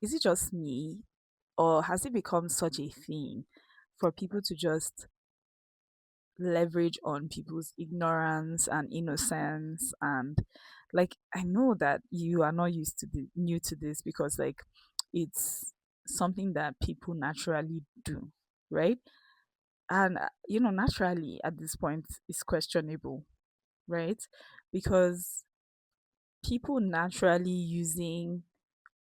Is it just me, or has it become such a thing for people to just leverage on people's ignorance and innocence? And like, I know that you are not used to the new to this, because like it's something that people naturally do, right? And naturally at this point is questionable, right? Because people naturally using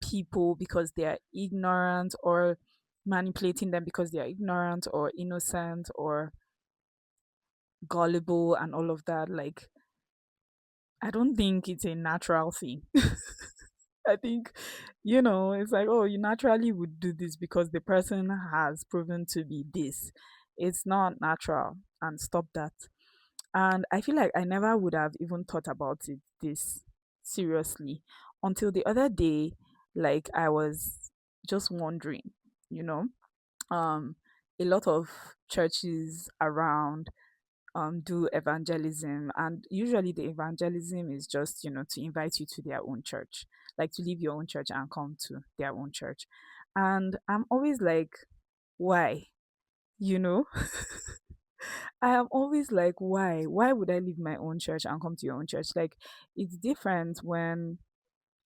people because they are ignorant, or manipulating them because they are ignorant or innocent or gullible and all of that, like, I don't think it's a natural thing. I think, it's like, oh, you naturally would do this because the person has proven to be this. It's not natural, and stop that. And I feel like I never would have even thought about it this seriously until the other day. Like, I was just wondering, you know, um, a lot of churches around do evangelism, and usually the evangelism is just to invite you to their own church, like to leave your own church and come to their own church. And I'm always like, why? you know I am always like, why would I leave my own church and come to your own church? Like, it's different when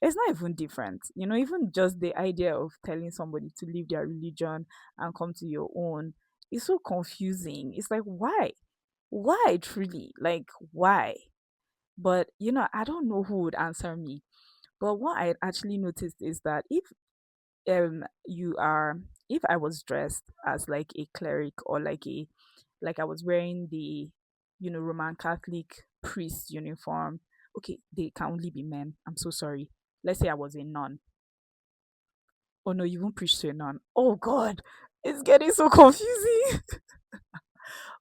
it's not even different. Even just the idea of telling somebody to leave their religion and come to your own is so confusing. It's like, why truly, like, why? But I don't know who would answer me. But what I actually noticed is that you are if I was dressed as like a cleric, or like I was wearing the Roman Catholic priest uniform. Okay, they can only be men, I'm so sorry. Let's say I was a nun. Oh no, you won't preach to a nun. Oh god, it's getting so confusing.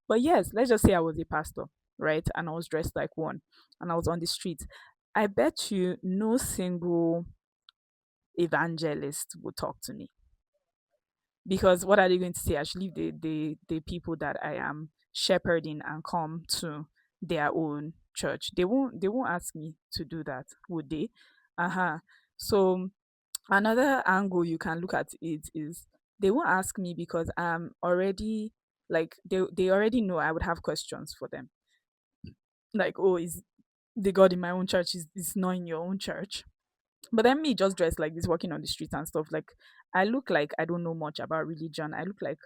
But yes, let's just say I was a pastor, right? And I was dressed like one, and I was on the street. I bet you no single evangelist would talk to me, because what are they going to say? I should leave the people that I am shepherding and come to their own church. They won't ask me to do that, would they? Uh-huh. So another angle you can look at it is, they won't ask me because I'm already, like, they already know I would have questions for them. Like, oh, is the God in my own church is not in your own church? But then me just dressed like this, walking on the streets and stuff, like, I look like I don't know much about religion. I look like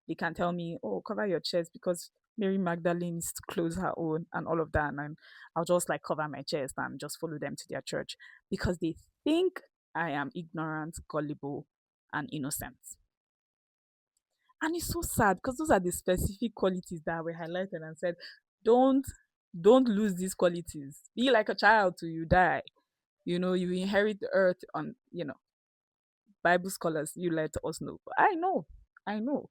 they can tell me, oh, cover your chest because Mary Magdalene needs to close her own and all of that. And I'll just like cover my chest and just follow them to their church, because they think I am ignorant, gullible, and innocent. And it's so sad because those are the specific qualities that were highlighted and said, don't don't lose these qualities. Be like a child till you die. You inherit the earth on, Bible scholars, you let us know. But I know.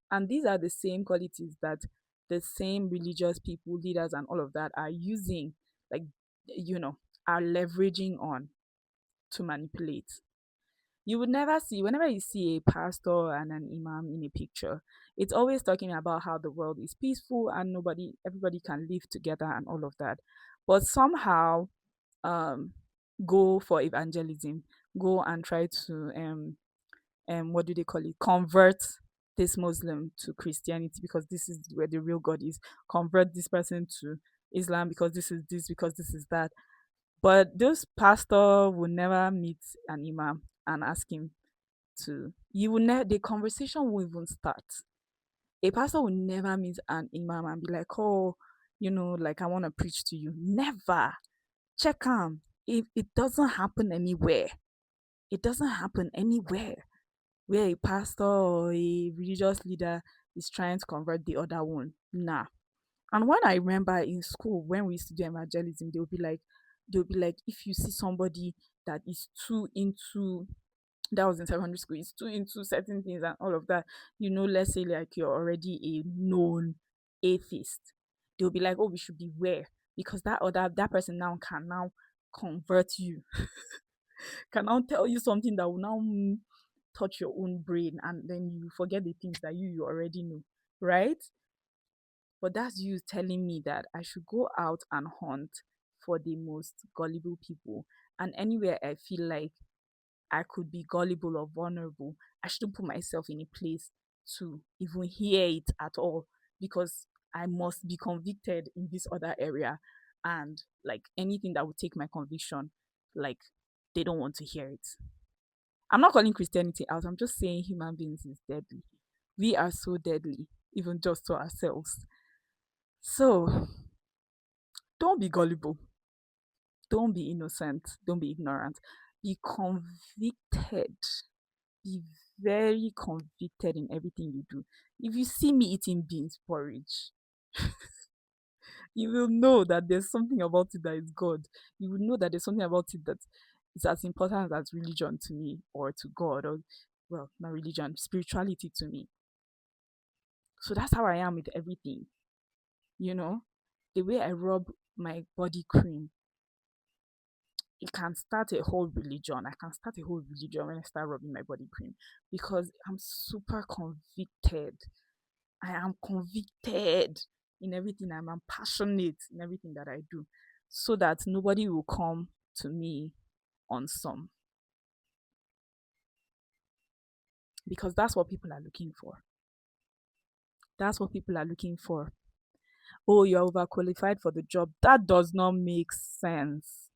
And these are the same qualities that the same religious people, leaders, and all of that are using, like, you know, are leveraging on to manipulate. You would never see, whenever you see a pastor and an imam in a picture, it's always talking about how the world is peaceful and everybody can live together and all of that. But somehow, um, go for evangelism, go and try to what do they call it, convert this Muslim to Christianity because this is where the real God is, convert this person to Islam because this is this, because this is that. But those pastor will never meet an imam and ask him to, you will never, the conversation will even start. A pastor will never meet an imam and be like, oh, like, I want to preach to you. Never. Check him. If it doesn't happen anywhere, it doesn't happen anywhere where a pastor or a religious leader is trying to convert the other one. Nah. And when I remember in school when we used to do evangelism, they'll be like, if you see somebody that is too into, that was in secondary school, is too into certain things and all of that, let's say like you're already a known atheist, they'll be like, oh, we should beware, because that person now can now convert you, can now tell you something that will now touch your own brain, and then you forget the things that you already know, right? But that's you telling me that I should go out and hunt for the most gullible people. And anywhere I feel like I could be gullible or vulnerable. I shouldn't put myself in a place to even hear it at all because I must be convicted in this other area. And like anything that would take my conviction, like they don't want to hear it. I'm not calling Christianity out. I'm just saying human beings is deadly. We are so deadly, even just to ourselves. So don't be gullible. Don't be innocent. Don't be ignorant. Be convicted. Be very convicted in everything you do. If you see me eating beans porridge, you will know that there's something about it that is God. You will know that there's something about it that is as important as religion to me or to God or, well, not religion, spirituality to me. So that's how I am with everything, you know? The way I rub my body cream, it can start a whole religion. I can start a whole religion when I start rubbing my body cream because I'm super convicted. I am convicted in everything. I'm passionate in everything that I do so that nobody will come to me on some because that's what people are looking for. That's what people are looking for. Oh, you're overqualified for the job. That does not make sense.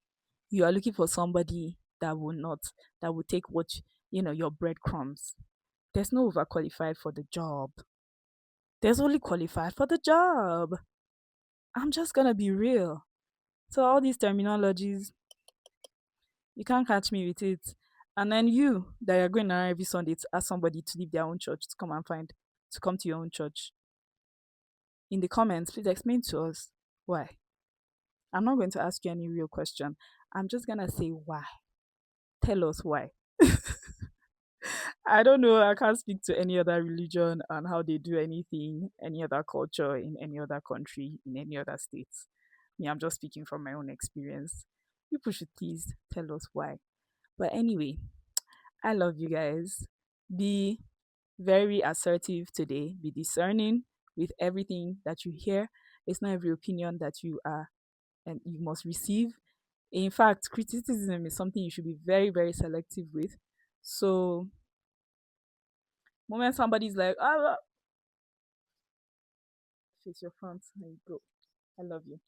You are looking for somebody that will not, that will take what, your breadcrumbs. There's no overqualified for the job. There's only qualified for the job. I'm just gonna be real. So all these terminologies, you can't catch me with it. And then you that you're going around every Sunday to ask somebody to leave their own church to come to your own church. In the comments, please explain to us why. I'm not going to ask you any real question. I'm just gonna say why. Tell us why. I don't know. I can't speak to any other religion and how they do anything, any other culture in any other country, in any other state. Me, I'm just speaking from my own experience. People should please tell us why. But anyway, I love you guys. Be very assertive today. Be discerning with everything that you hear. It's not every opinion that you are and you must receive. In fact, criticism is something you should be very, very selective with. So, moment somebody's like, "Ah, face your front," and you go. I love you.